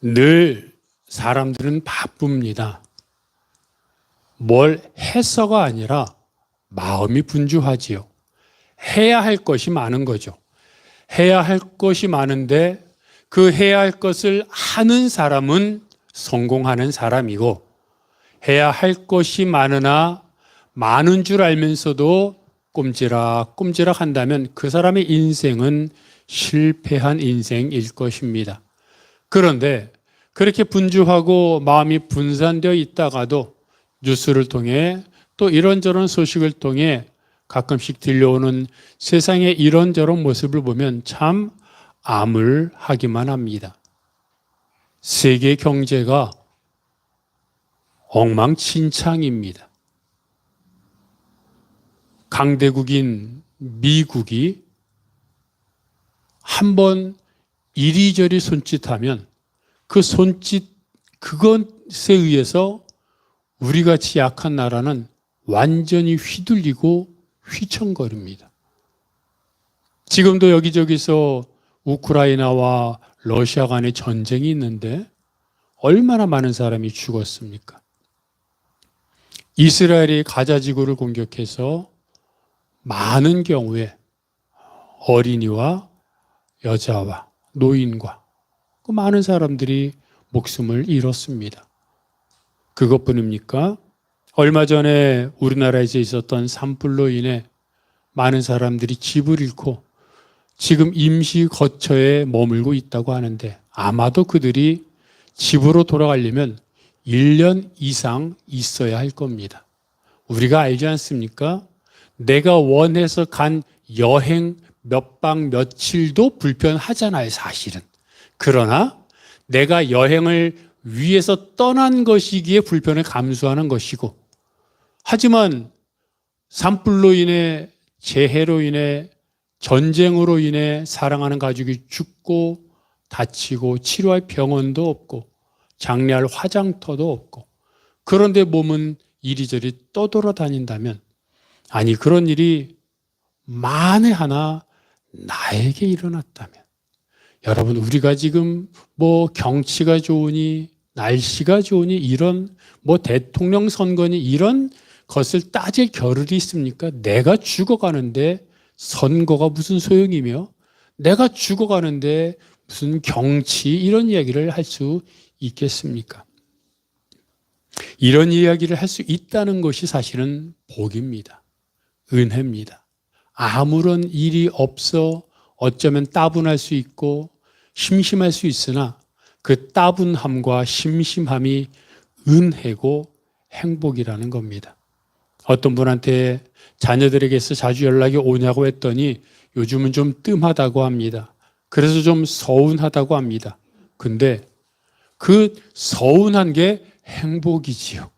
늘 사람들은 바쁩니다. 뭘 해서가 아니라 마음이 분주하지요. 해야 할 것이 많은 거죠. 해야 할 것이 많은데 그 해야 할 것을 하는 사람은 성공하는 사람이고, 해야 할 것이 많으나 많은 줄 알면서도 꼼지락 한다면 그 사람의 인생은 실패한 인생일 것입니다. 그런데 그렇게 분주하고 마음이 분산되어 있다가도 뉴스를 통해 또 이런저런 소식을 통해 가끔씩 들려오는 세상의 이런저런 모습을 보면 참 암울하기만 합니다. 세계 경제가 엉망진창입니다. 강대국인 미국이 한번 이리저리 손짓하면 그 그것에 의해서 우리같이 약한 나라는 완전히 휘둘리고 휘청거립니다. 지금도 여기저기서 우크라이나와 러시아 간의 전쟁이 있는데 얼마나 많은 사람이 죽었습니까? 이스라엘이 가자 지구를 공격해서 많은 경우에 어린이와 여자와 노인과 그 많은 사람들이 목숨을 잃었습니다. 그것뿐입니까? 얼마 전에 우리나라에서 있었던 산불로 인해 많은 사람들이 집을 잃고 지금 임시 거처에 머물고 있다고 하는데, 아마도 그들이 집으로 돌아가려면 1년 이상 있어야 할 겁니다. 우리가 알지 않습니까? 내가 원해서 간 여행 몇 박 며칠도 불편하잖아요, 사실은. 그러나 내가 여행을 위해서 떠난 것이기에 불편을 감수하는 것이고, 하지만 산불로 인해, 재해로 인해, 전쟁으로 인해 사랑하는 가족이 죽고 다치고 치료할 병원도 없고 장례할 화장터도 없고, 그런데 몸은 이리저리 떠돌아다닌다면, 아니 그런 일이 만에 하나 나에게 일어났다면, 여러분, 우리가 지금 뭐 경치가 좋으니 날씨가 좋으니 이런 뭐 대통령 선거니 이런 것을 따질 겨를이 있습니까? 내가 죽어가는데 선거가 무슨 소용이며, 내가 죽어가는데 무슨 경치 이런 이야기를 할 수 있겠습니까? 이런 이야기를 할 수 있다는 것이 사실은 복입니다. 은혜입니다. 아무런 일이 없어 어쩌면 따분할 수 있고 심심할 수 있으나 그 따분함과 심심함이 은혜고 행복이라는 겁니다. 어떤 분한테 자녀들에게서 자주 연락이 오냐고 했더니 요즘은 좀 뜸하다고 합니다. 그래서 좀 서운하다고 합니다. 근데 그 서운한 게 행복이지요.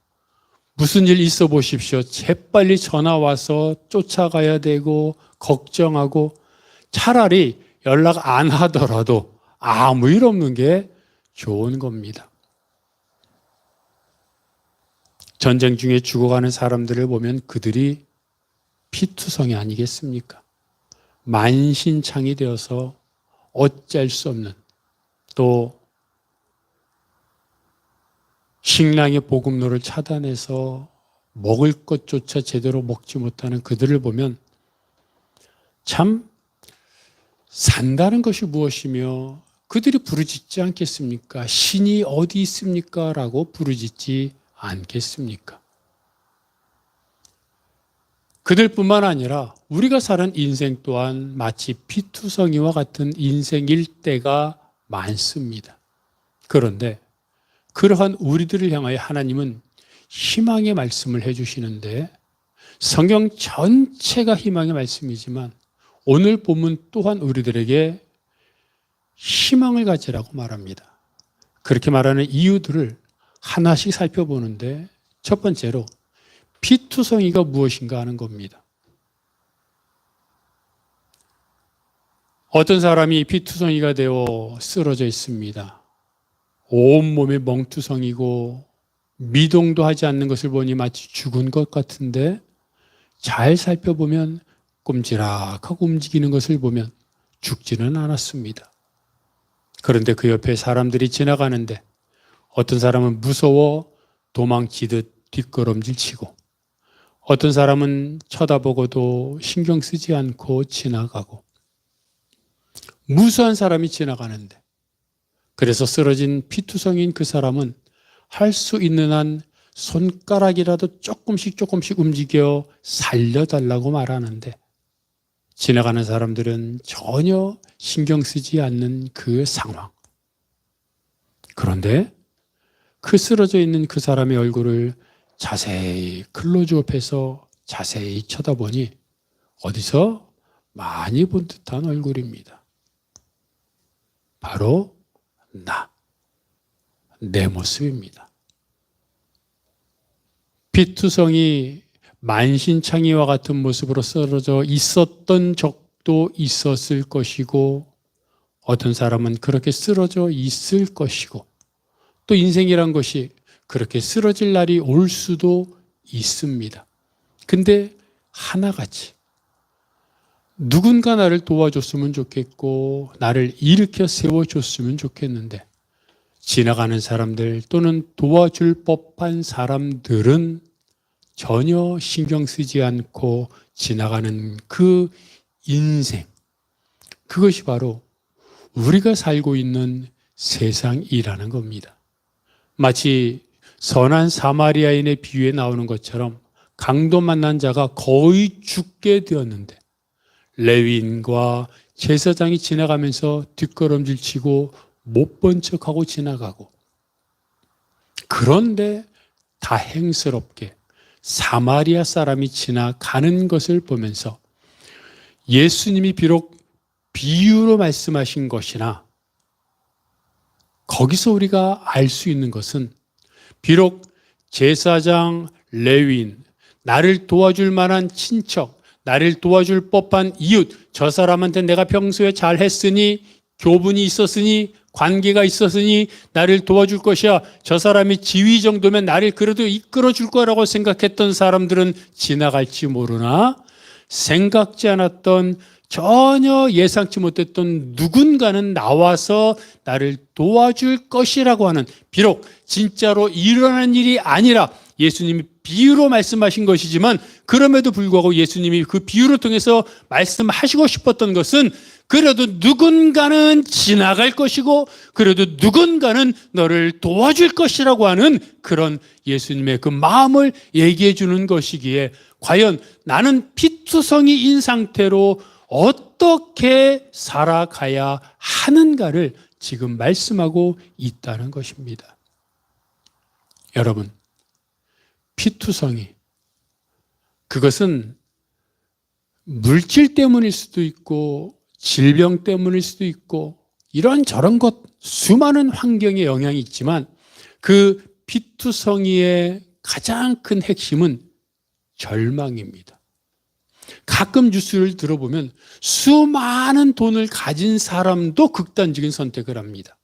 무슨 일 있어 보십시오. 재빨리 전화 와서 쫓아가야 되고 걱정하고, 차라리 연락 안 하더라도 아무 일 없는 게 좋은 겁니다. 전쟁 중에 죽어가는 사람들을 보면 그들이 피투성이 아니겠습니까? 만신창이 되어서 어쩔 수 없는, 또 식량의 보급로를 차단해서 먹을 것조차 제대로 먹지 못하는 그들을 보면 참 산다는 것이 무엇이며 그들이 부르짖지 않겠습니까? 신이 어디 있습니까? 라고 부르짖지 않겠습니까? 그들뿐만 아니라 우리가 사는 인생 또한 마치 피투성이와 같은 인생일 때가 많습니다. 그런데 그러한 우리들을 향하여 하나님은 희망의 말씀을 해주시는데, 성경 전체가 희망의 말씀이지만 오늘 본문 또한 우리들에게 희망을 가지라고 말합니다. 그렇게 말하는 이유들을 하나씩 살펴보는데, 첫 번째로 피투성이가 무엇인가 하는 겁니다. 어떤 사람이 피투성이가 되어 쓰러져 있습니다. 온몸에 멍투성이고 미동도 하지 않는 것을 보니 마치 죽은 것 같은데, 잘 살펴보면 꼼지락하고 움직이는 것을 보면 죽지는 않았습니다. 그런데 그 옆에 사람들이 지나가는데 어떤 사람은 무서워 도망치듯 뒷걸음질 치고, 어떤 사람은 쳐다보고도 신경 쓰지 않고 지나가고, 무수한 사람이 지나가는데, 그래서 쓰러진 피투성이인 그 사람은 할 수 있는 한 손가락이라도 조금씩 움직여 살려달라고 말하는데, 지나가는 사람들은 전혀 신경 쓰지 않는 그 상황. 그런데 그 쓰러져 있는 그 사람의 얼굴을 자세히 클로즈업해서 자세히 쳐다보니 어디서 많이 본 듯한 얼굴입니다. 바로 내 모습입니다. 피투성이 만신창이와 같은 모습으로 쓰러져 있었던 적도 있었을 것이고, 어떤 사람은 그렇게 쓰러져 있을 것이고, 또 인생이란 것이 그렇게 쓰러질 날이 올 수도 있습니다. 근데 하나같이 누군가 나를 도와줬으면 좋겠고 나를 일으켜 세워줬으면 좋겠는데, 지나가는 사람들 또는 도와줄 법한 사람들은 전혀 신경 쓰지 않고 지나가는 그 인생, 그것이 바로 우리가 살고 있는 세상이라는 겁니다. 마치 선한 사마리아인의 비유에 나오는 것처럼 강도 만난 자가 거의 죽게 되었는데 레위인과 제사장이 지나가면서 뒷걸음질 치고 못 본 척하고 지나가고, 그런데 다행스럽게 사마리아 사람이 지나가는 것을 보면서 예수님이 비록 비유로 말씀하신 것이나 거기서 우리가 알 수 있는 것은, 비록 제사장, 레위인, 나를 도와줄 만한 친척, 나를 도와줄 법한 이웃, 저 사람한테 내가 평소에 잘했으니, 교분이 있었으니, 관계가 있었으니 나를 도와줄 것이야, 저 사람이 지위 정도면 나를 그래도 이끌어 줄 거라고 생각했던 사람들은 지나갈지 모르나, 생각지 않았던, 전혀 예상치 못했던 누군가는 나와서 나를 도와줄 것이라고 하는, 비록 진짜로 일어난 일이 아니라 예수님이 비유로 말씀하신 것이지만, 그럼에도 불구하고 예수님이 그 비유를 통해서 말씀하시고 싶었던 것은, 그래도 누군가는 지나갈 것이고 그래도 누군가는 너를 도와줄 것이라고 하는 그런 예수님의 그 마음을 얘기해 주는 것이기에, 과연 나는 피투성이인 상태로 어떻게 살아가야 하는가를 지금 말씀하고 있다는 것입니다. 여러분, 피투성이, 그것은 물질 때문일 수도 있고 질병 때문일 수도 있고 이런저런 것, 수많은 환경의 영향이 있지만 그 피투성이의 가장 큰 핵심은 절망입니다. 가끔 뉴스를 들어보면 수많은 돈을 가진 사람도 극단적인 선택을 합니다.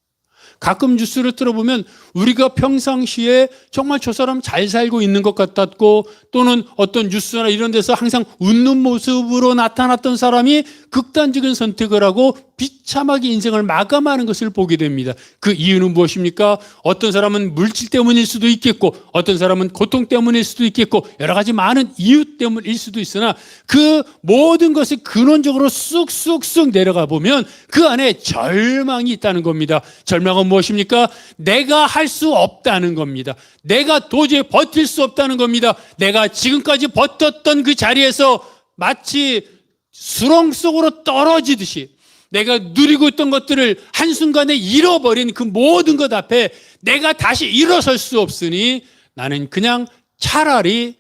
가끔 뉴스를 들어보면 우리가 평상시에 정말 저 사람 잘 살고 있는 것 같았고, 또는 어떤 뉴스나 이런 데서 항상 웃는 모습으로 나타났던 사람이 극단적인 선택을 하고 비참하게 인생을 마감하는 것을 보게 됩니다. 그 이유는 무엇입니까? 어떤 사람은 물질 때문일 수도 있겠고, 어떤 사람은 고통 때문일 수도 있겠고, 여러 가지 많은 이유 때문일 수도 있으나 그 모든 것을 근원적으로 쑥쑥쑥 내려가 보면 그 안에 절망이 있다는 겁니다. 절망은 무엇입니까? 내가 할 수 없다는 겁니다. 내가 도저히 버틸 수 없다는 겁니다. 내가 지금까지 버텼던 그 자리에서 마치 수렁 속으로 떨어지듯이 내가 누리고 있던 것들을 한순간에 잃어버린 그 모든 것 앞에 내가 다시 일어설 수 없으니 나는 그냥 차라리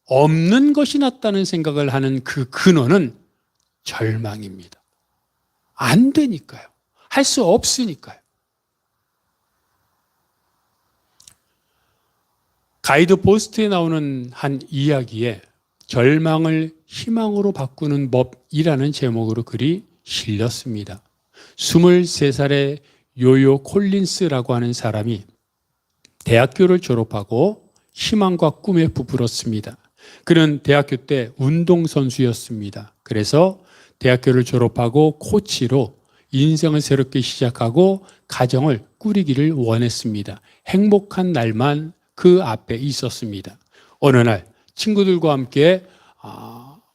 없는 것이 낫다는 생각을 하는 그 근원은 절망입니다. 안 되니까요. 할 수 없으니까요. 가이드 포스트에 나오는 한 이야기에 절망을 희망으로 바꾸는 법이라는 제목으로 글이 실렸습니다. 23살의 요요 콜린스라고 하는 사람이 대학교를 졸업하고 희망과 꿈에 부풀었습니다. 그는 대학교 때 운동선수였습니다. 그래서 대학교를 졸업하고 코치로 인생을 새롭게 시작하고 가정을 꾸리기를 원했습니다. 행복한 날만 그 앞에 있었습니다. 어느 날 친구들과 함께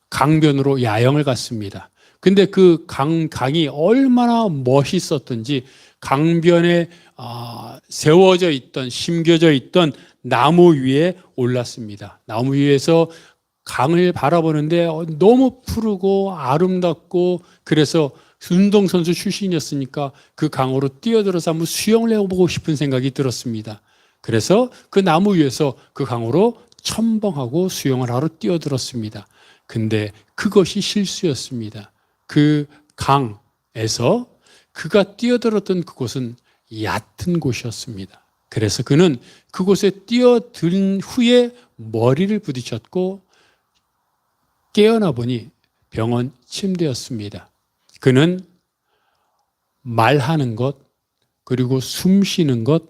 강변으로 야영을 갔습니다. 근데 그 강이 얼마나 멋있었던지 강변에 세워져 있던, 심겨져 있던 나무 위에 올랐습니다. 나무 위에서 강을 바라보는데 너무 푸르고 아름답고, 그래서 운동선수 출신이었으니까 그 강으로 뛰어들어서 한번 수영을 해보고 싶은 생각이 들었습니다. 그래서 그 나무 위에서 그 강으로 첨벙하고 수영을 하러 뛰어들었습니다. 근데 그것이 실수였습니다. 그 강에서 그가 뛰어들었던 그곳은 얕은 곳이었습니다. 그래서 그는 그곳에 뛰어든 후에 머리를 부딪혔고 깨어나 보니 병원 침대였습니다. 그는 말하는 것, 그리고 숨 쉬는 것,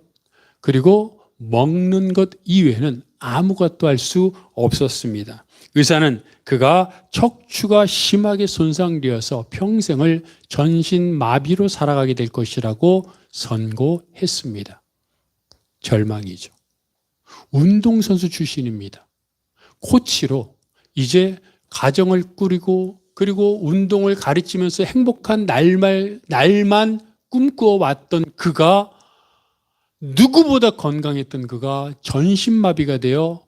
그리고 먹는 것 이외에는 아무것도 할 수 없었습니다. 의사는 그가 척추가 심하게 손상되어서 평생을 전신마비로 살아가게 될 것이라고 선고했습니다. 절망이죠. 운동선수 출신입니다. 코치로 이제 가정을 꾸리고, 그리고 운동을 가르치면서 행복한 날만 꿈꿔왔던 그가, 누구보다 건강했던 그가 전신마비가 되어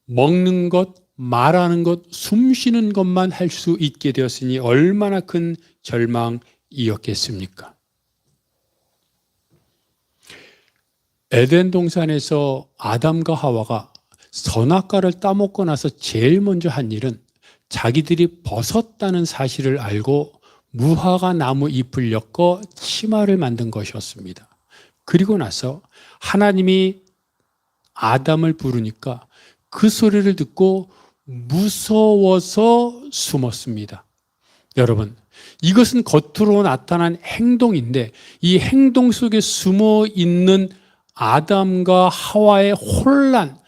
먹는 것, 말하는 것, 숨 쉬는 것만 할 수 있게 되었으니 얼마나 큰 절망이었겠습니까? 에덴 동산에서 아담과 하와가 선악과를 따먹고 나서 제일 먼저 한 일은 자기들이 벗었다는 사실을 알고 무화과 나무 잎을 엮어 치마를 만든 것이었습니다. 그리고 나서 하나님이 아담을 부르니까 그 소리를 듣고 무서워서 숨었습니다. 여러분, 이것은 겉으로 나타난 행동인데 이 행동 속에 숨어 있는 아담과 하와의 혼란,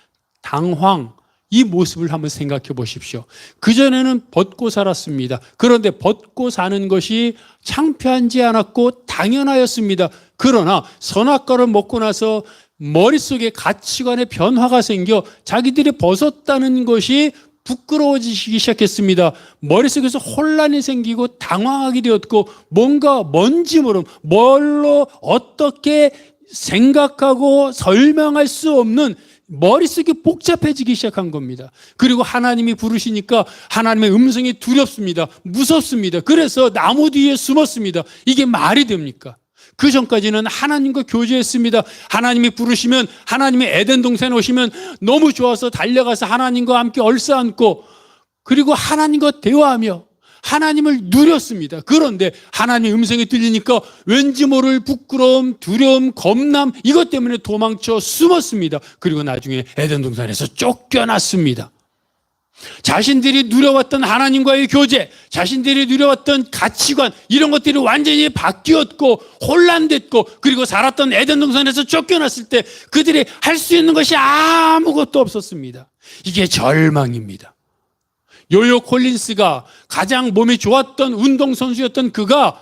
당황, 이 모습을 한번 생각해 보십시오. 그전에는 벗고 살았습니다. 그런데 벗고 사는 것이 창피하지 않았고 당연하였습니다. 그러나 선악과를 먹고 나서 머릿속에 가치관의 변화가 생겨 자기들이 벗었다는 것이 부끄러워지기 시작했습니다. 머릿속에서 혼란이 생기고 당황하게 되었고, 뭔지 모르는, 뭘로 어떻게 생각하고 설명할 수 없는, 머릿속이 복잡해지기 시작한 겁니다. 그리고 하나님이 부르시니까 하나님의 음성이 두렵습니다. 무섭습니다. 그래서 나무 뒤에 숨었습니다. 이게 말이 됩니까? 그 전까지는 하나님과 교제했습니다. 하나님이 부르시면, 하나님이 에덴 동산에 오시면 너무 좋아서 달려가서 하나님과 함께 얼싸안고, 그리고 하나님과 대화하며 하나님을 누렸습니다. 그런데 하나님의 음성이 들리니까 왠지 모를 부끄러움, 두려움, 겁남, 이것 때문에 도망쳐 숨었습니다. 그리고 나중에 에덴 동산에서 쫓겨났습니다. 자신들이 누려왔던 하나님과의 교제, 자신들이 누려왔던 가치관, 이런 것들이 완전히 바뀌었고 혼란됐고, 그리고 살았던 에덴 동산에서 쫓겨났을 때 그들이 할 수 있는 것이 아무것도 없었습니다. 이게 절망입니다. 요요 콜린스가 가장 몸이 좋았던 운동선수였던 그가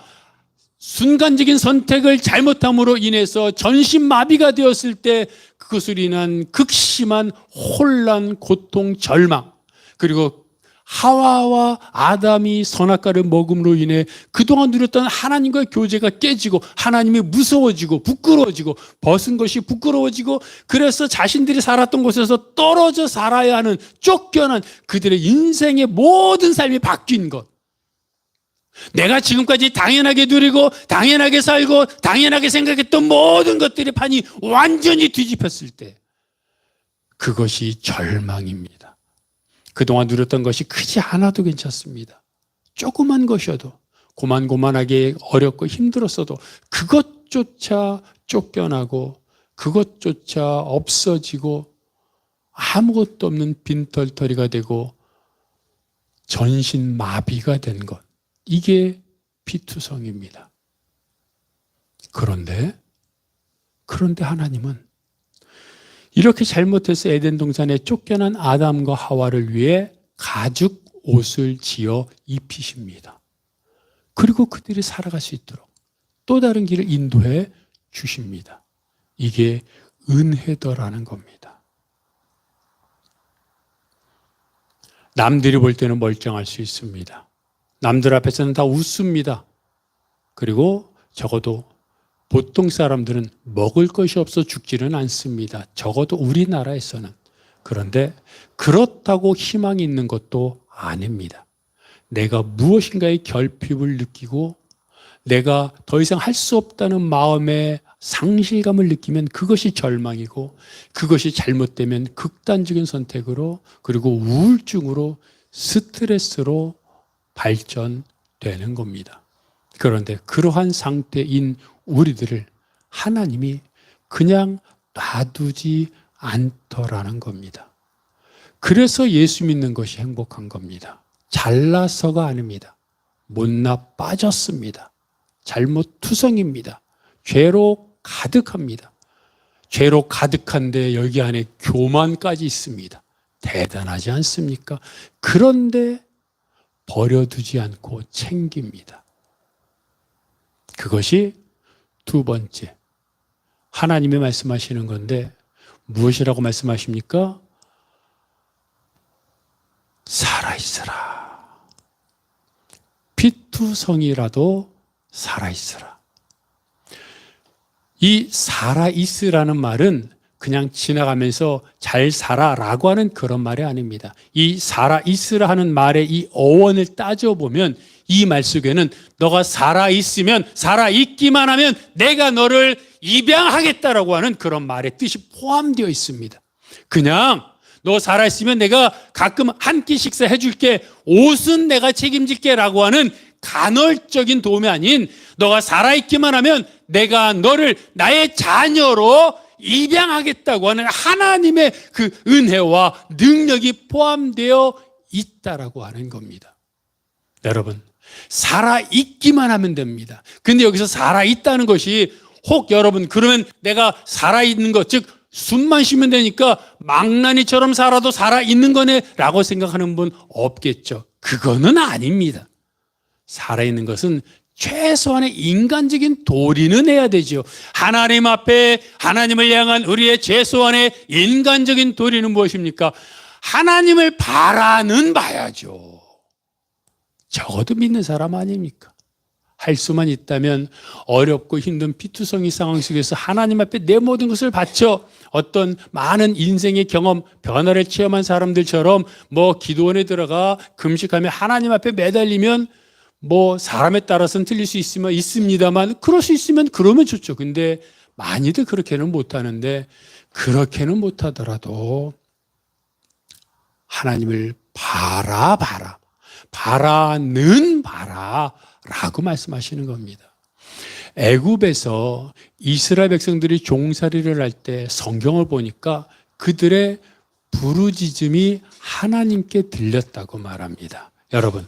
순간적인 선택을 잘못함으로 인해서 전신마비가 되었을 때 그것으로 인한 극심한 혼란, 고통, 절망, 그리고 하와와 아담이 선악과를 먹음으로 인해 그동안 누렸던 하나님과의 교제가 깨지고 하나님이 무서워지고 부끄러워지고 벗은 것이 부끄러워지고, 그래서 자신들이 살았던 곳에서 떨어져 살아야 하는, 쫓겨난 그들의 인생의 모든 삶이 바뀐 것. 내가 지금까지 당연하게 누리고 당연하게 살고 당연하게 생각했던 모든 것들의 판이 완전히 뒤집혔을 때 그것이 절망입니다. 그동안 누렸던 것이 크지 않아도 괜찮습니다. 조그만 것이어도, 고만고만하게 어렵고 힘들었어도 그것조차 쫓겨나고 그것조차 없어지고 아무것도 없는 빈털터리가 되고 전신마비가 된 것, 이게 피투성입니다. 그런데 하나님은 이렇게 잘못해서 에덴 동산에 쫓겨난 아담과 하와를 위해 가죽 옷을 지어 입히십니다. 그리고 그들이 살아갈 수 있도록 또 다른 길을 인도해 주십니다. 이게 은혜더라는 겁니다. 남들이 볼 때는 멀쩡할 수 있습니다. 남들 앞에서는 다 웃습니다. 그리고 적어도 보통 사람들은 먹을 것이 없어 죽지는 않습니다. 적어도 우리나라에서는. 그런데 그렇다고 희망이 있는 것도 아닙니다. 내가 무엇인가의 결핍을 느끼고 내가 더 이상 할 수 없다는 마음의 상실감을 느끼면 그것이 절망이고, 그것이 잘못되면 극단적인 선택으로, 그리고 우울증으로, 스트레스로 발전되는 겁니다. 그런데 그러한 상태인 우리들을 하나님이 그냥 놔두지 않더라는 겁니다. 그래서 예수 믿는 것이 행복한 겁니다. 잘나서가 아닙니다. 못나 빠졌습니다. 잘못투성입니다. 죄로 가득합니다. 죄로 가득한데 여기 안에 교만까지 있습니다. 대단하지 않습니까? 그런데 버려두지 않고 챙깁니다. 그것이 두 번째, 하나님이 말씀하시는 건데 무엇이라고 말씀하십니까? 살아있으라. 피투성이라도 살아있으라. 이 살아있으라는 말은 그냥 지나가면서 잘 살아라고 하는 그런 말이 아닙니다. 이 살아있으라 하는 말의 이 어원을 따져보면 이 말 속에는 너가 살아있으면, 살아있기만 하면 내가 너를 입양하겠다라고 하는 그런 말의 뜻이 포함되어 있습니다. 그냥 너 살아있으면 내가 가끔 한 끼 식사 해줄게, 옷은 내가 책임질게 라고 하는 간헐적인 도움이 아닌, 너가 살아있기만 하면 내가 너를 나의 자녀로 입양하겠다고 하는 하나님의 그 은혜와 능력이 포함되어 있다라고 하는 겁니다. 여러분, 살아있기만 하면 됩니다. 근데 여기서 살아있다는 것이 혹 여러분, 그러면 내가 살아있는 것, 즉 숨만 쉬면 되니까 망나니처럼 살아도 살아있는 거네 라고 생각하는 분 없겠죠. 그거는 아닙니다. 살아있는 것은 최소한의 인간적인 도리는 해야 되죠. 하나님 앞에 하나님을 향한 우리의 최소한의 인간적인 도리는 무엇입니까? 하나님을 바라는 봐야죠. 적어도 믿는 사람 아닙니까? 할 수만 있다면 어렵고 힘든 피투성이 상황 속에서 하나님 앞에 내 모든 것을 바쳐 어떤 많은 인생의 경험, 변화를 체험한 사람들처럼 기도원에 들어가 금식하며 하나님 앞에 매달리면 사람에 따라서는 틀릴 수 있습니다만 그럴 수 있으면 그러면 좋죠. 근데 많이들 그렇게는 못하는데, 그렇게는 못하더라도 하나님을 바라는 라고 말씀하시는 겁니다. 애굽에서 이스라엘 백성들이 종살이를 할 때 성경을 보니까 그들의 부르짖음이 하나님께 들렸다고 말합니다. 여러분,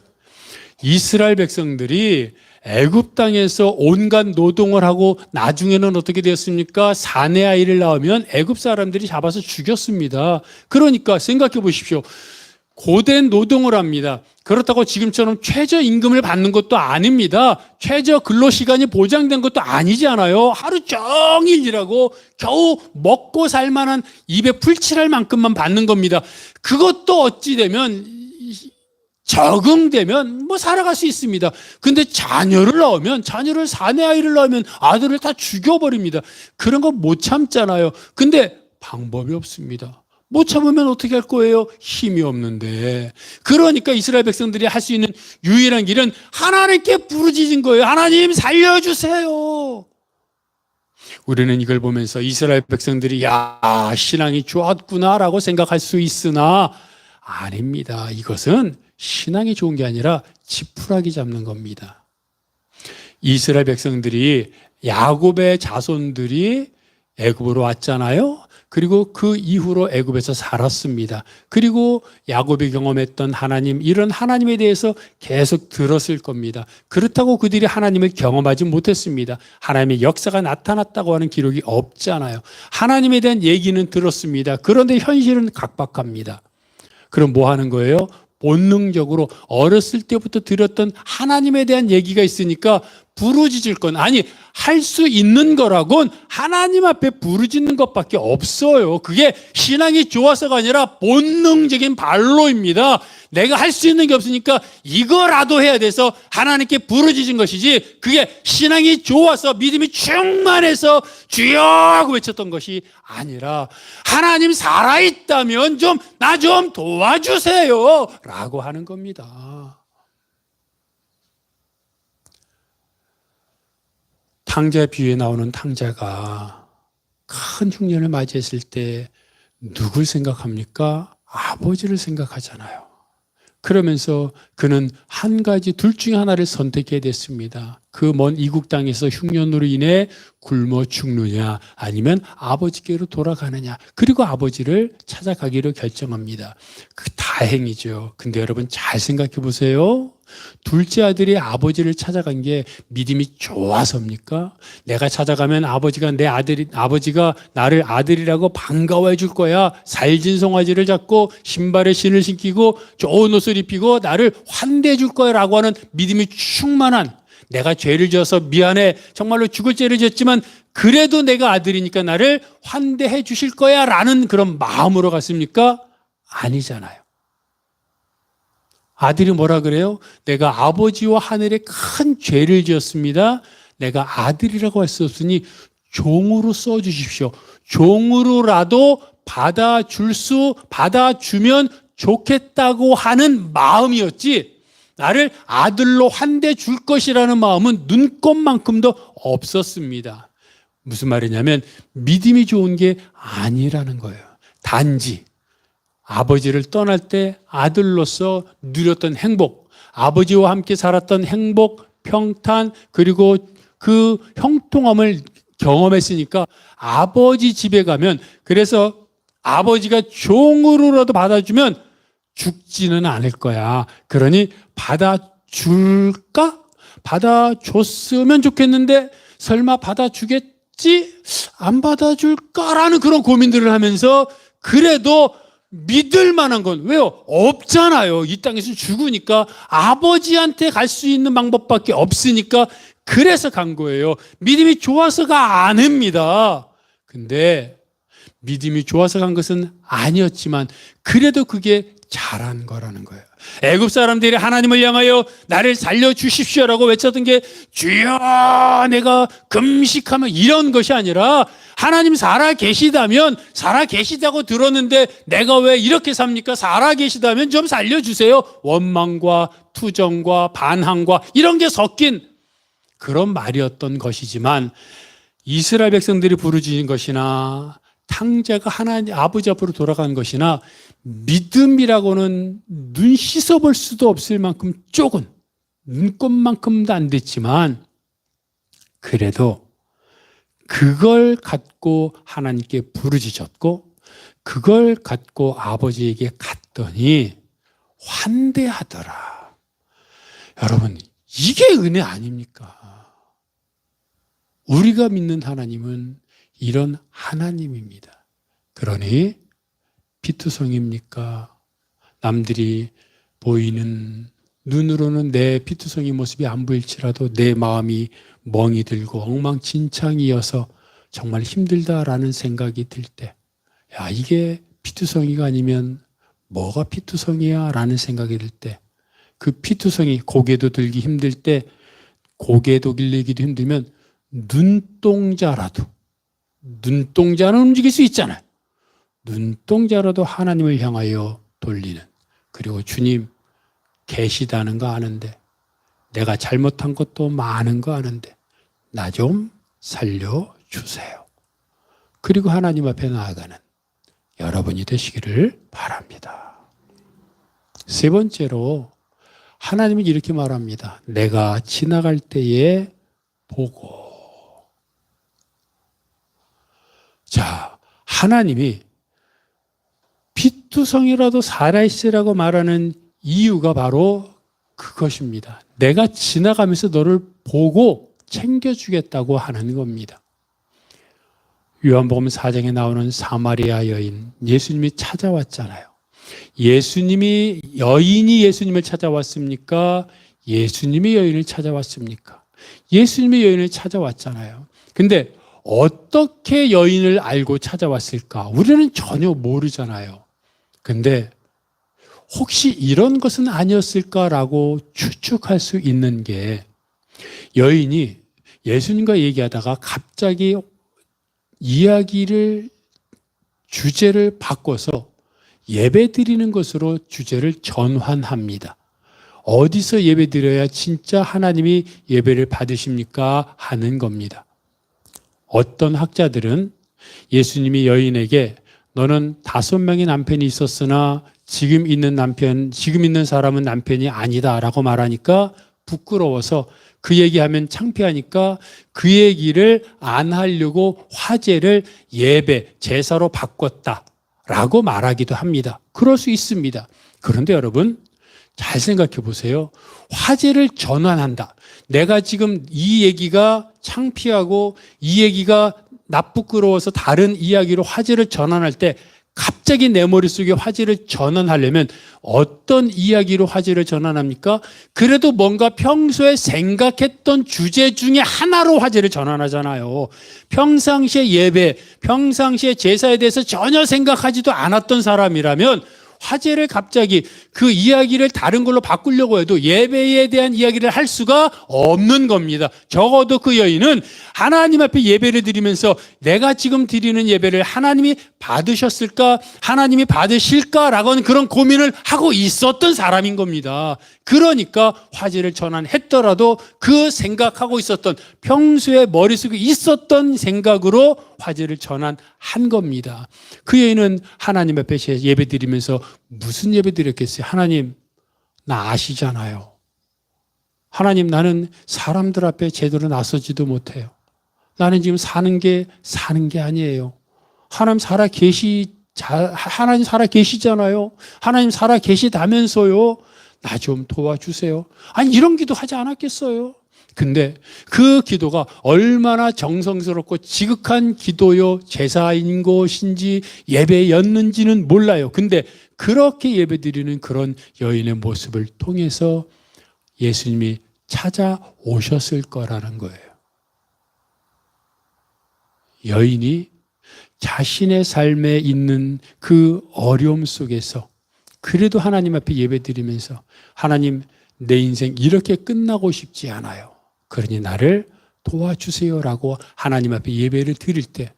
이스라엘 백성들이 애굽 땅에서 온갖 노동을 하고 나중에는 어떻게 되었습니까? 사내 아이를 낳으면 애굽 사람들이 잡아서 죽였습니다. 그러니까 생각해 보십시오. 고된 노동을 합니다. 그렇다고 지금처럼 최저임금을 받는 것도 아닙니다. 최저 근로시간이 보장된 것도 아니잖아요. 하루 종일 일하고 겨우 먹고 살만한 입에 풀칠할 만큼만 받는 겁니다. 그것도 어찌 되면 적응되면 살아갈 수 있습니다. 근데 자녀를 사내 아이를 낳으면 아들을 다 죽여버립니다. 그런 거 못 참잖아요. 근데 방법이 없습니다. 못 참으면 어떻게 할 거예요? 힘이 없는데. 그러니까 이스라엘 백성들이 할 수 있는 유일한 길은 하나님께 부르짖은 거예요. 하나님 살려주세요. 우리는 이걸 보면서 이스라엘 백성들이 신앙이 좋았구나라고 생각할 수 있으나 아닙니다. 이것은 신앙이 좋은 게 아니라 지푸라기 잡는 겁니다. 이스라엘 백성들이, 야곱의 자손들이 애굽으로 왔잖아요. 그리고 그 이후로 애굽에서 살았습니다. 그리고 야곱이 경험했던 하나님, 이런 하나님에 대해서 계속 들었을 겁니다. 그렇다고 그들이 하나님을 경험하지 못했습니다. 하나님의 역사가 나타났다고 하는 기록이 없잖아요. 하나님에 대한 얘기는 들었습니다. 그런데 현실은 각박합니다. 그럼 뭐 하는 거예요? 본능적으로 어렸을 때부터 들었던 하나님에 대한 얘기가 있으니까 부르짖을 건 아니 할 수 있는 거라곤 하나님 앞에 부르짖는 것밖에 없어요. 그게 신앙이 좋아서가 아니라 본능적인 발로입니다. 내가 할 수 있는 게 없으니까 이거라도 해야 돼서 하나님께 부르짖은 것이지 그게 신앙이 좋아서 믿음이 충만해서 주여 하고 외쳤던 것이 아니라 하나님 살아있다면 좀 나 좀 도와주세요 라고 하는 겁니다. 탕자 비유에 나오는 탕자가 큰 흉년을 맞이했을 때 누굴 생각합니까? 아버지를 생각하잖아요. 그러면서 그는 한 가지 둘 중에 하나를 선택해야 됐습니다. 그 먼 이국 땅에서 흉년으로 인해 굶어 죽느냐 아니면 아버지께로 돌아가느냐. 그리고 아버지를 찾아가기로 결정합니다. 그 다행이죠. 근데 여러분 잘 생각해 보세요. 둘째 아들이 아버지를 찾아간 게 믿음이 좋아서입니까? 내가 찾아가면 아버지가 나를 아들이라고 반가워해 줄 거야. 살진 송아지를 잡고 신발에 신을 신기고 좋은 옷을 입히고 나를 환대해 줄 거야 라고 하는 믿음이 충만한, 내가 죄를 지어서 미안해, 정말로 죽을 죄를 지었지만 그래도 내가 아들이니까 나를 환대해 주실 거야 라는 그런 마음으로 갔습니까? 아니잖아요. 아들이 뭐라 그래요? 내가 아버지와 하늘에 큰 죄를 지었습니다. 내가 아들이라고 할 수 없으니 종으로 써주십시오. 종으로라도 받아주면 좋겠다고 하는 마음이었지, 나를 아들로 환대해 줄 것이라는 마음은 눈꼽만큼도 없었습니다. 무슨 말이냐면 믿음이 좋은 게 아니라는 거예요. 단지 아버지를 떠날 때 아들로서 누렸던 행복, 아버지와 함께 살았던 행복, 평탄, 그리고 그 형통함을 경험했으니까 아버지 집에 가면, 그래서 아버지가 종으로라도 받아주면 죽지는 않을 거야. 그러니 받아줄까? 받아줬으면 좋겠는데 설마 받아주겠지? 안 받아줄까라는 그런 고민들을 하면서 그래도 믿을 만한 건 왜요? 없잖아요. 이 땅에서 죽으니까 아버지한테 갈 수 있는 방법밖에 없으니까 그래서 간 거예요. 믿음이 좋아서가 아닙니다. 근데 믿음이 좋아서 간 것은 아니었지만 그래도 그게 잘한 거라는 거예요. 애굽 사람들이 하나님을 향하여 나를 살려주십시오라고 외쳤던 게 주여 내가 금식하면 이런 것이 아니라 하나님 살아계시다고 들었는데 내가 왜 이렇게 삽니까? 살아계시다면 좀 살려주세요. 원망과 투정과 반항과 이런 게 섞인 그런 말이었던 것이지만, 이스라엘 백성들이 부르짖은 것이나 탕자가 하나님 아버지 앞으로 돌아간 것이나 믿음이라고는 눈 씻어볼 수도 없을 만큼 조금, 눈꼽만큼도 안 됐지만 그래도 그걸 갖고 하나님께 부르짖었고 그걸 갖고 아버지에게 갔더니 환대하더라. 여러분, 이게 은혜 아닙니까? 우리가 믿는 하나님은 이런 하나님입니다. 그러니 피투성입니까? 남들이 보이는 눈으로는 내 피투성이 모습이 안 보일지라도 내 마음이 멍이 들고 엉망진창이어서 정말 힘들다라는 생각이 들 때, 야, 이게 피투성이가 아니면 뭐가 피투성이야? 라는 생각이 들 때, 그 피투성이 고개도 들기 힘들 때, 고개도 길리기도 힘들면 눈동자는 움직일 수 있잖아요. 눈동자라도 하나님을 향하여 돌리는, 그리고 주님 계시다는 거 아는데, 내가 잘못한 것도 많은 거 아는데 나 좀 살려주세요. 그리고 하나님 앞에 나아가는 여러분이 되시기를 바랍니다. 세 번째로 하나님은 이렇게 말합니다. 내가 지나갈 때에 보고. 자, 하나님이 피투성이라도 살아있으라고 말하는 이유가 바로 그것입니다. 내가 지나가면서 너를 보고 챙겨주겠다고 하는 겁니다. 요한복음 4장에 나오는 사마리아 여인, 예수님이 찾아왔잖아요. 여인이 예수님을 찾아왔습니까? 예수님이 여인을 찾아왔습니까? 예수님이 여인을 찾아왔잖아요. 근데 어떻게 여인을 알고 찾아왔을까? 우리는 전혀 모르잖아요. 근데 혹시 이런 것은 아니었을까라고 추측할 수 있는 게, 여인이 예수님과 얘기하다가 갑자기 주제를 바꿔서 예배 드리는 것으로 주제를 전환합니다. 어디서 예배 드려야 진짜 하나님이 예배를 받으십니까? 하는 겁니다. 어떤 학자들은 예수님이 여인에게 너는 5명의 남편이 있었으나 지금 있는 사람은 남편이 아니다 라고 말하니까 부끄러워서, 그 얘기하면 창피하니까 그 얘기를 안 하려고 화제를 예배, 제사로 바꿨다 라고 말하기도 합니다. 그럴 수 있습니다. 그런데 여러분, 잘 생각해 보세요. 화제를 전환한다. 내가 지금 이 얘기가 창피하고 이 얘기가 부끄러워서 다른 이야기로 화제를 전환할 때, 갑자기 내 머릿속에 화제를 전환하려면 어떤 이야기로 화제를 전환합니까? 그래도 뭔가 평소에 생각했던 주제 중에 하나로 화제를 전환하잖아요. 평상시에 예배, 평상시에 제사에 대해서 전혀 생각하지도 않았던 사람이라면 화제를 갑자기 그 이야기를 다른 걸로 바꾸려고 해도 예배에 대한 이야기를 할 수가 없는 겁니다. 적어도 그 여인은 하나님 앞에 예배를 드리면서 내가 지금 드리는 예배를 하나님이 받으셨을까? 하나님이 받으실까라고는 그런 고민을 하고 있었던 사람인 겁니다. 그러니까 화제를 전환했더라도 그 생각하고 있었던, 평소에 머릿속에 있었던 생각으로 화제를 전환한 겁니다. 그 여인은 하나님 앞에 예배 드리면서 무슨 예배 드렸겠어요? 하나님, 나 아시잖아요. 하나님, 나는 사람들 앞에 제대로 나서지도 못해요. 나는 지금 사는 게 아니에요. 하나님 살아 계시잖아요. 하나님 살아 계시다면서요. 나 좀 도와주세요. 아니, 이런 기도 하지 않았겠어요? 근데 그 기도가 얼마나 정성스럽고 지극한 기도요, 제사인 것인지 예배였는지는 몰라요. 근데 그렇게 예배드리는 그런 여인의 모습을 통해서 예수님이 찾아오셨을 거라는 거예요. 여인이 자신의 삶에 있는 그 어려움 속에서 그래도 하나님 앞에 예배드리면서, 하나님, 내 인생 이렇게 끝나고 싶지 않아요. 그러니 나를 도와주세요라고 하나님 앞에 예배를 드릴 때,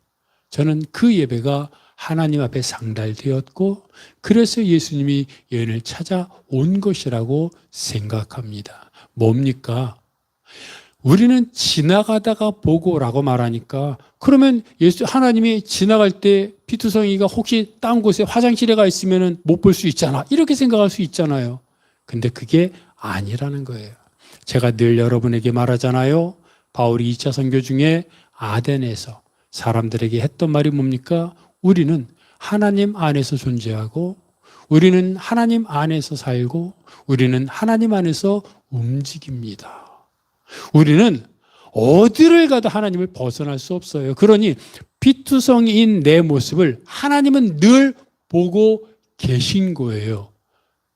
저는 그 예배가 하나님 앞에 상달되었고, 그래서 예수님이 여인을 찾아온 것이라고 생각합니다. 뭡니까? 우리는 지나가다가 보고라고 말하니까, 그러면 하나님이 지나갈 때 피투성이가 혹시 딴 곳에 화장실에 가 있으면 못 볼 수 있잖아, 이렇게 생각할 수 있잖아요. 근데 그게 아니라는 거예요. 제가 늘 여러분에게 말하잖아요. 바울이 2차 선교 중에 아덴에서 사람들에게 했던 말이 뭡니까? 우리는 하나님 안에서 존재하고, 우리는 하나님 안에서 살고, 우리는 하나님 안에서 움직입니다. 우리는 어디를 가도 하나님을 벗어날 수 없어요. 그러니 피투성이인 내 모습을 하나님은 늘 보고 계신 거예요.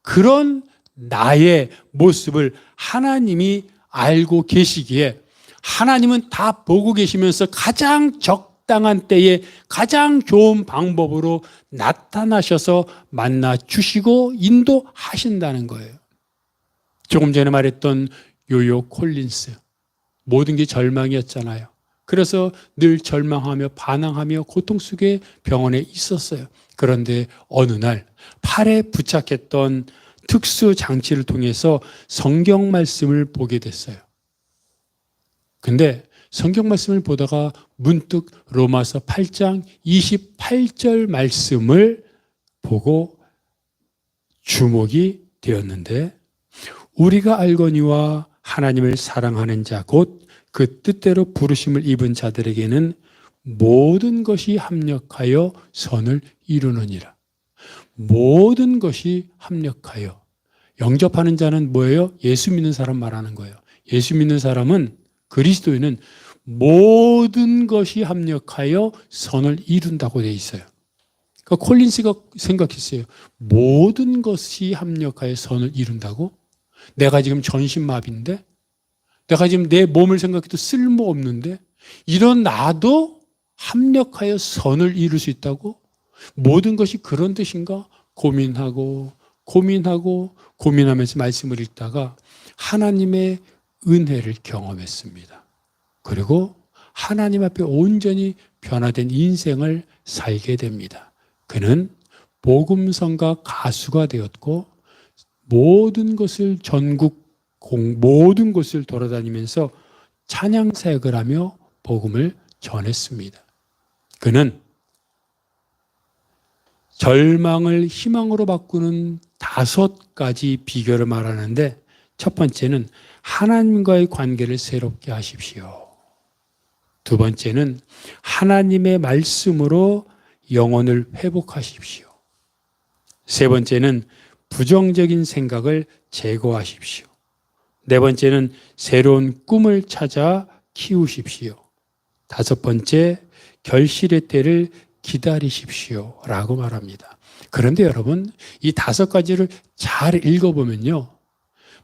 그런 나의 모습을 하나님이 알고 계시기에, 하나님은 다 보고 계시면서 가장 적당한 때에 가장 좋은 방법으로 나타나셔서 만나 주시고 인도하신다는 거예요. 조금 전에 말했던 요요 콜린스, 모든 게 절망이었잖아요. 그래서 늘 절망하며 반항하며 고통 속에 병원에 있었어요. 그런데 어느 날 팔에 부착했던 특수 장치를 통해서 성경 말씀을 보게 됐어요. 근데 성경 말씀을 보다가 문득 로마서 8장 28절 말씀을 보고 주목이 되었는데, 우리가 알거니와 하나님을 사랑하는 자 곧 그 뜻대로 부르심을 입은 자들에게는 모든 것이 합력하여 선을 이루느니라. 모든 것이 합력하여. 영접하는 자는 뭐예요? 예수 믿는 사람 말하는 거예요. 예수 믿는 사람은, 그리스도인은 모든 것이 합력하여 선을 이룬다고 되어 있어요. 그러니까 콜린스가 생각했어요. 모든 것이 합력하여 선을 이룬다고? 내가 지금 전신마비인데? 내가 지금 내 몸을 생각해도 쓸모없는데? 이런 나도 합력하여 선을 이룰 수 있다고? 모든 것이 그런 뜻인가? 고민하면서 말씀을 읽다가 하나님의 은혜를 경험했습니다. 그리고 하나님 앞에 온전히 변화된 인생을 살게 됩니다. 그는 복음성가 가수가 되었고 모든 곳을 모든 곳을 돌아다니면서 찬양 사역을 하며 복음을 전했습니다. 그는 절망을 희망으로 바꾸는 5가지 비결을 말하는데 첫 번째는 하나님과의 관계를 새롭게 하십시오. 두 번째는 하나님의 말씀으로 영혼을 회복하십시오. 세 번째는 부정적인 생각을 제거하십시오. 네 번째는 새로운 꿈을 찾아 키우십시오. 다섯 번째, 결실의 때를 기다리십시오. 라고 말합니다. 그런데 여러분, 이 5가지를 잘 읽어보면요.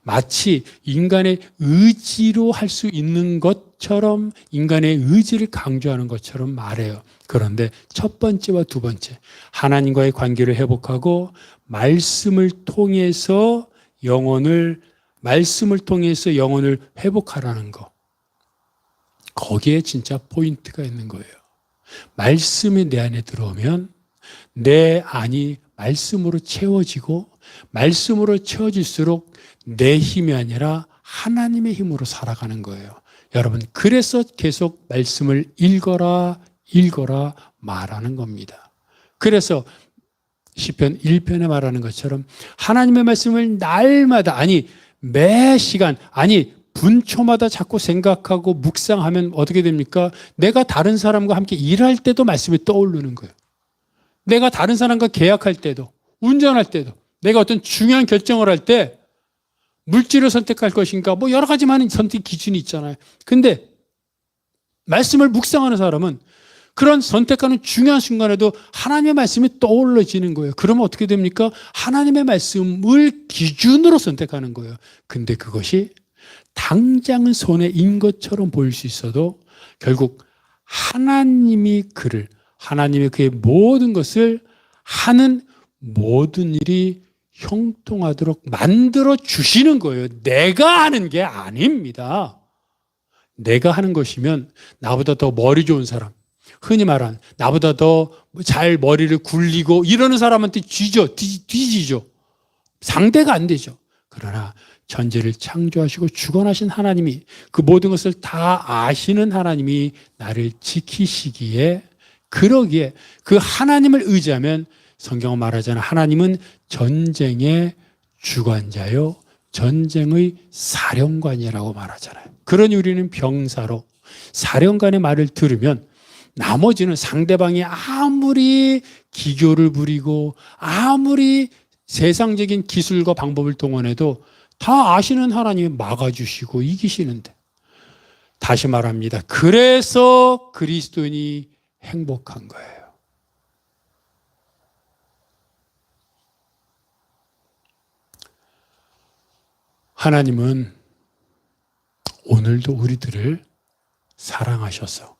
마치 인간의 의지로 할 수 있는 것처럼 인간의 의지를 강조하는 것처럼 말해요. 그런데 첫 번째와 두 번째, 하나님과의 관계를 회복하고 말씀을 통해서 영혼을 회복하라는 거. 거기에 진짜 포인트가 있는 거예요. 말씀이 내 안에 들어오면 내 안이 말씀으로 채워지고 말씀으로 채워질수록 내 힘이 아니라 하나님의 힘으로 살아가는 거예요. 여러분, 그래서 계속 말씀을 읽어라 말하는 겁니다. 그래서 시편 1편에 말하는 것처럼 하나님의 말씀을 날마다, 매 시간, 분초마다 자꾸 생각하고 묵상하면 어떻게 됩니까? 내가 다른 사람과 함께 일할 때도 말씀이 떠오르는 거예요. 내가 다른 사람과 계약할 때도, 운전할 때도, 내가 어떤 중요한 결정을 할 때 물질을 선택할 것인가, 여러 가지 많은 선택 기준이 있잖아요. 근데 말씀을 묵상하는 사람은 그런 선택하는 중요한 순간에도 하나님의 말씀이 떠올라지는 거예요. 그러면 어떻게 됩니까? 하나님의 말씀을 기준으로 선택하는 거예요. 근데 그것이 당장은 손에 인 것처럼 보일 수 있어도 결국 하나님이 그의 모든 것을 하는 모든 일이 형통하도록 만들어 주시는 거예요. 내가 하는 게 아닙니다. 내가 하는 것이면 나보다 더 머리 좋은 사람, 흔히 말하는 나보다 더 잘 머리를 굴리고 이러는 사람한테 뒤지죠. 상대가 안 되죠. 그러나 전제를 창조하시고 주관하신 하나님이, 그 모든 것을 다 아시는 하나님이 나를 지키시기에, 그러기에 그 하나님을 의지하면 성경은 말하잖아요. 하나님은 전쟁의 주관자요 전쟁의 사령관이라고 말하잖아요. 그러니 우리는 병사로 사령관의 말을 들으면 나머지는 상대방이 아무리 기교를 부리고 아무리 세상적인 기술과 방법을 동원해도 다 아시는 하나님이 막아주시고 이기시는데, 다시 말합니다. 그래서 그리스도인이 행복한 거예요. 하나님은 오늘도 우리들을 사랑하셔서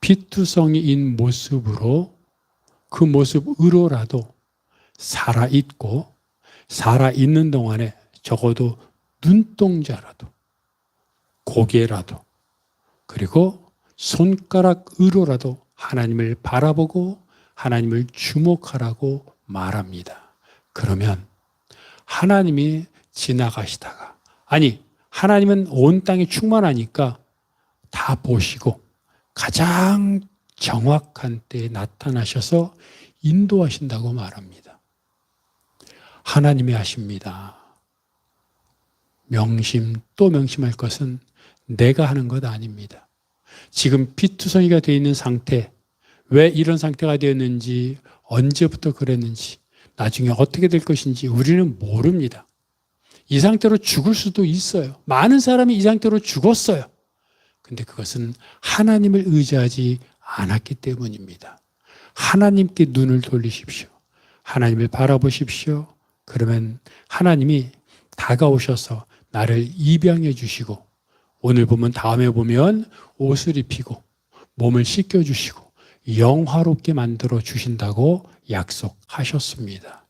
피투성이인 모습으로, 그 모습으로라도 살아있고, 살아있는 동안에 적어도 눈동자라도, 고개라도, 그리고 손가락으로라도 하나님을 바라보고 하나님을 주목하라고 말합니다. 그러면 하나님이 지나가시다가, 하나님은 온 땅에 충만하니까 다 보시고 가장 정확한 때에 나타나셔서 인도하신다고 말합니다. 하나님이 하십니다. 또 명심할 것은 내가 하는 것 아닙니다. 지금 피투성이가 되어 있는 상태, 왜 이런 상태가 되었는지, 언제부터 그랬는지, 나중에 어떻게 될 것인지 우리는 모릅니다. 이 상태로 죽을 수도 있어요. 많은 사람이 이 상태로 죽었어요. 근데 그것은 하나님을 의지하지 않았기 때문입니다. 하나님께 눈을 돌리십시오. 하나님을 바라보십시오. 그러면 하나님이 다가오셔서 나를 입양해 주시고, 오늘 보면 다음에 보면 옷을 입히고 몸을 씻겨 주시고 영화롭게 만들어 주신다고 약속하셨습니다.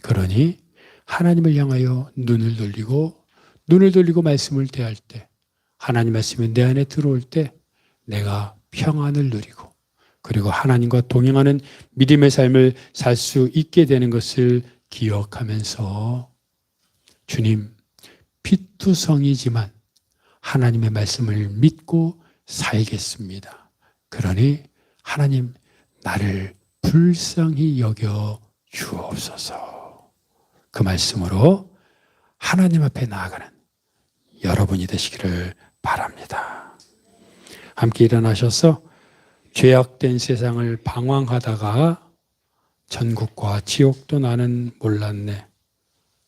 그러니 하나님을 향하여 눈을 돌리고 말씀을 대할 때, 하나님 말씀이 내 안에 들어올 때 내가 평안을 누리고, 그리고 하나님과 동행하는 믿음의 삶을 살 수 있게 되는 것을 기억하면서, 주님, 피투성이지만 하나님의 말씀을 믿고 살겠습니다. 그러니 하나님, 나를 불쌍히 여겨 주옵소서. 그 말씀으로 하나님 앞에 나아가는 여러분이 되시기를 바랍니다. 함께 일어나셔서 죄악된 세상을 방황하다가 천국과 지옥도 나는 몰랐네.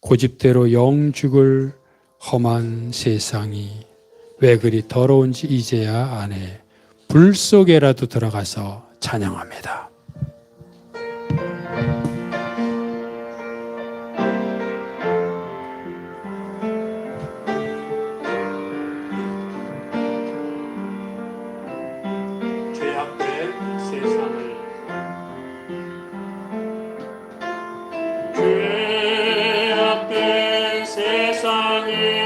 고집대로 영 죽을 험한 세상이 왜 그리 더러운지 이제야 아네. 불 속에라도 들어가서 찬양합니다. 죄악된 세상을, 죄악된 세상을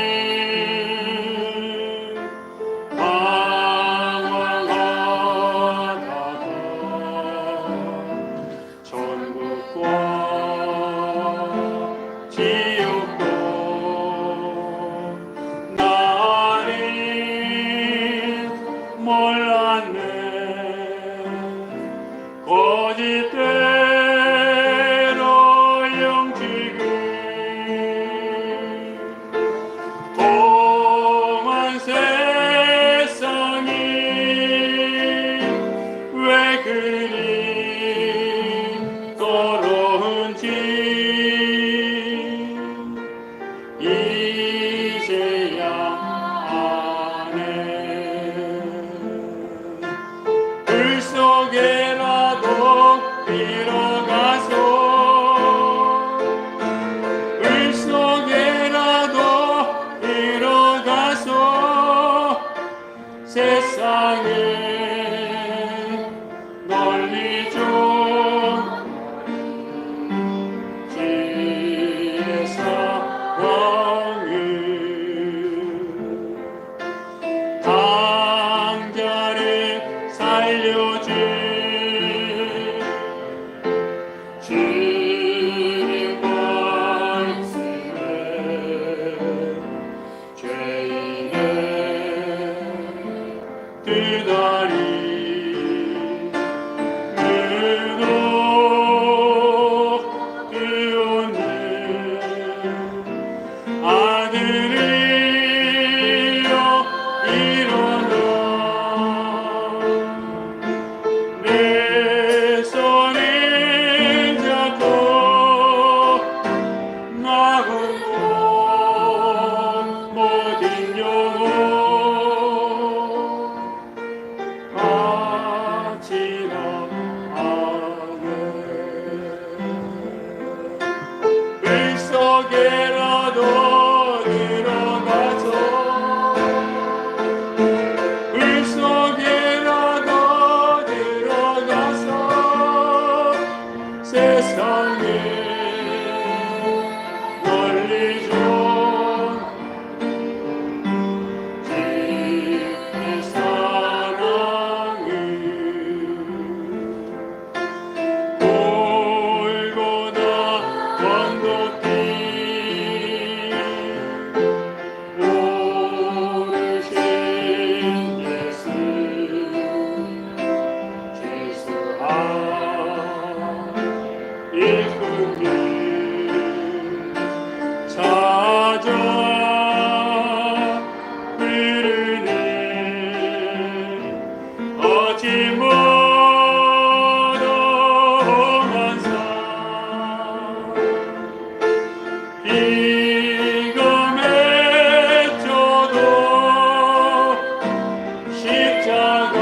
십자가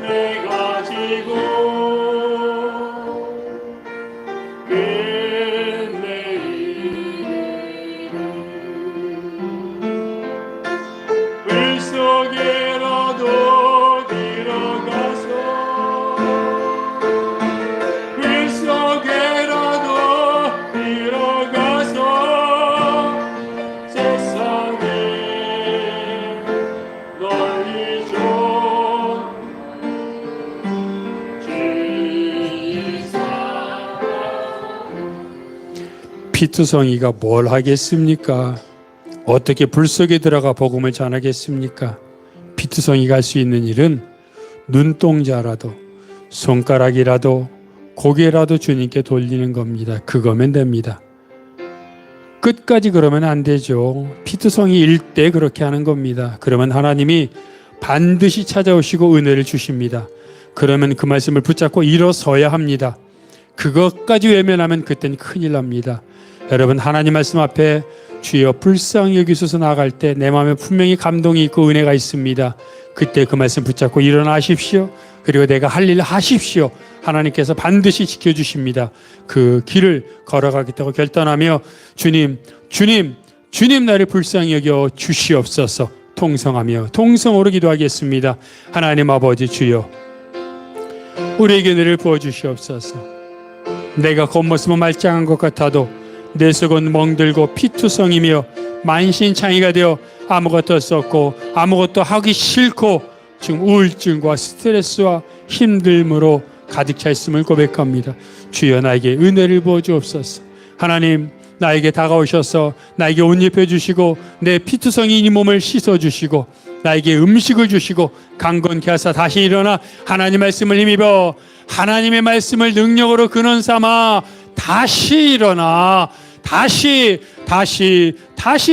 내가 지고 피투성이가 뭘 하겠습니까? 어떻게 불 속에 들어가 복음을 전하겠습니까? 피투성이가 할 수 있는 일은 눈동자라도 손가락이라도 고개라도 주님께 돌리는 겁니다. 그거면 됩니다. 끝까지 그러면 안 되죠. 피투성이일 때 그렇게 하는 겁니다. 그러면 하나님이 반드시 찾아오시고 은혜를 주십니다. 그러면 그 말씀을 붙잡고 일어서야 합니다. 그것까지 외면하면 그때는 큰일 납니다. 여러분, 하나님 말씀 앞에 주여 불쌍히 여기소서 나아갈 때 내 마음에 분명히 감동이 있고 은혜가 있습니다. 그때 그 말씀 붙잡고 일어나십시오. 그리고 내가 할 일 하십시오. 하나님께서 반드시 지켜주십니다. 그 길을 걸어가겠다고 결단하며 주님 나를 불쌍히 여겨 주시옵소서 통성하며 통성으로 기도하겠습니다. 하나님 아버지 주여, 우리에게 은혜를 부어주시옵소서. 내가 겉모습은 말짱한 것 같아도 내 속은 멍들고 피투성이며 만신창이가 되어 아무것도 썼고 아무것도 하기 싫고 지금 우울증과 스트레스와 힘듦으로 가득 차 있음을 고백합니다. 주여, 나에게 은혜를 부어주옵소서. 하나님, 나에게 다가오셔서 나에게 옷 입혀주시고 내 피투성이인 이 몸을 씻어주시고 나에게 음식을 주시고 강건케 하사 다시 일어나 하나님 말씀을 힘입어 하나님의 말씀을 능력으로 근원 삼아 다시 일어나 다시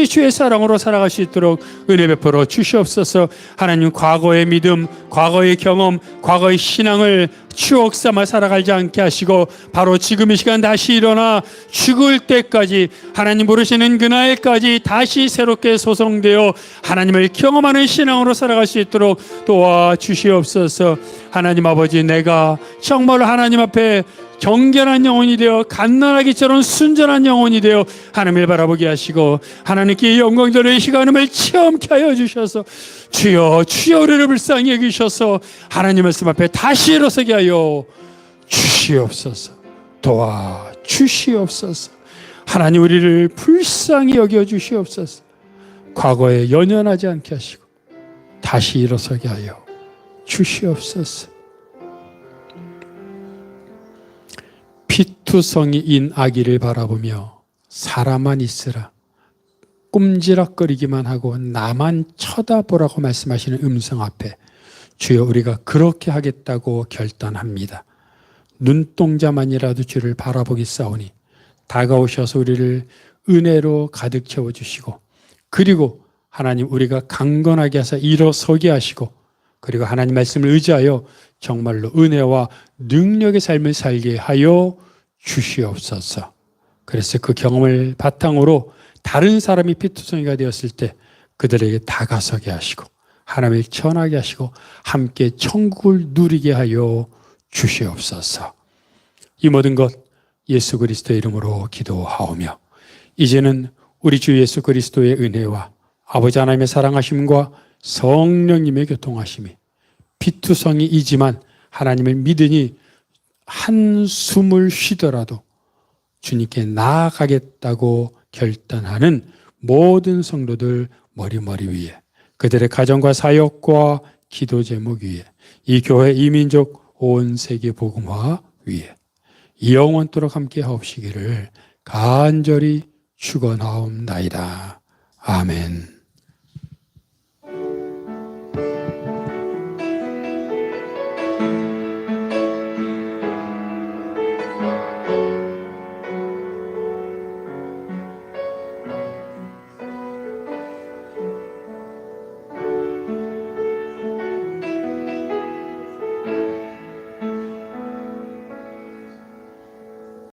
주의 사랑으로 살아갈 수 있도록 은혜 베풀어 주시옵소서. 하나님, 과거의 믿음, 과거의 경험, 과거의 신앙을 추억 삼아 살아가지 않게 하시고 바로 지금 이 시간 다시 일어나 죽을 때까지 하나님 부르시는 그날까지 다시 새롭게 소성되어 하나님을 경험하는 신앙으로 살아갈 수 있도록 도와주시옵소서. 하나님 아버지, 내가 정말 하나님 앞에 경건한 영혼이 되어 갓난아기처럼 순전한 영혼이 되어 하나님을 바라보게 하시고 하나님께 영광 돌리는 시간을 체험케 하여 주셔서 주여 우리를 불쌍히 여기셔서 하나님 말씀 앞에 다시 일어서게 하여 주시옵소서. 도와주시옵소서. 하나님, 우리를 불쌍히 여겨 주시옵소서. 과거에 연연하지 않게 하시고 다시 일어서게 하여 주시옵소서. 피투성이인 아기를 바라보며 사람만 있으라 꼼지락거리기만 하고 나만 쳐다보라고 말씀하시는 음성 앞에 주여, 우리가 그렇게 하겠다고 결단합니다. 눈동자만이라도 주를 바라보겠사오니 다가오셔서 우리를 은혜로 가득 채워주시고 그리고 하나님, 우리가 강건하게 하사 일어서게 하시고 그리고 하나님 말씀을 의지하여 정말로 은혜와 능력의 삶을 살게 하여 주시옵소서. 그래서 그 경험을 바탕으로 다른 사람이 피투성이가 되었을 때 그들에게 다가서게 하시고 하나님을 전하게 하시고 함께 천국을 누리게 하여 주시옵소서. 이 모든 것 예수 그리스도의 이름으로 기도하오며 이제는 우리 주 예수 그리스도의 은혜와 아버지 하나님의 사랑하심과 성령님의 교통하심이 피투성이이지만 하나님을 믿으니 한숨을 쉬더라도 주님께 나아가겠다고 결단하는 모든 성도들 머리 위에, 그들의 가정과 사역과 기도 제목 위에, 이 교회 이민족 온 세계 복음화 위에 영원토록 함께 하옵시기를 간절히 축원하옵나이다. 아멘.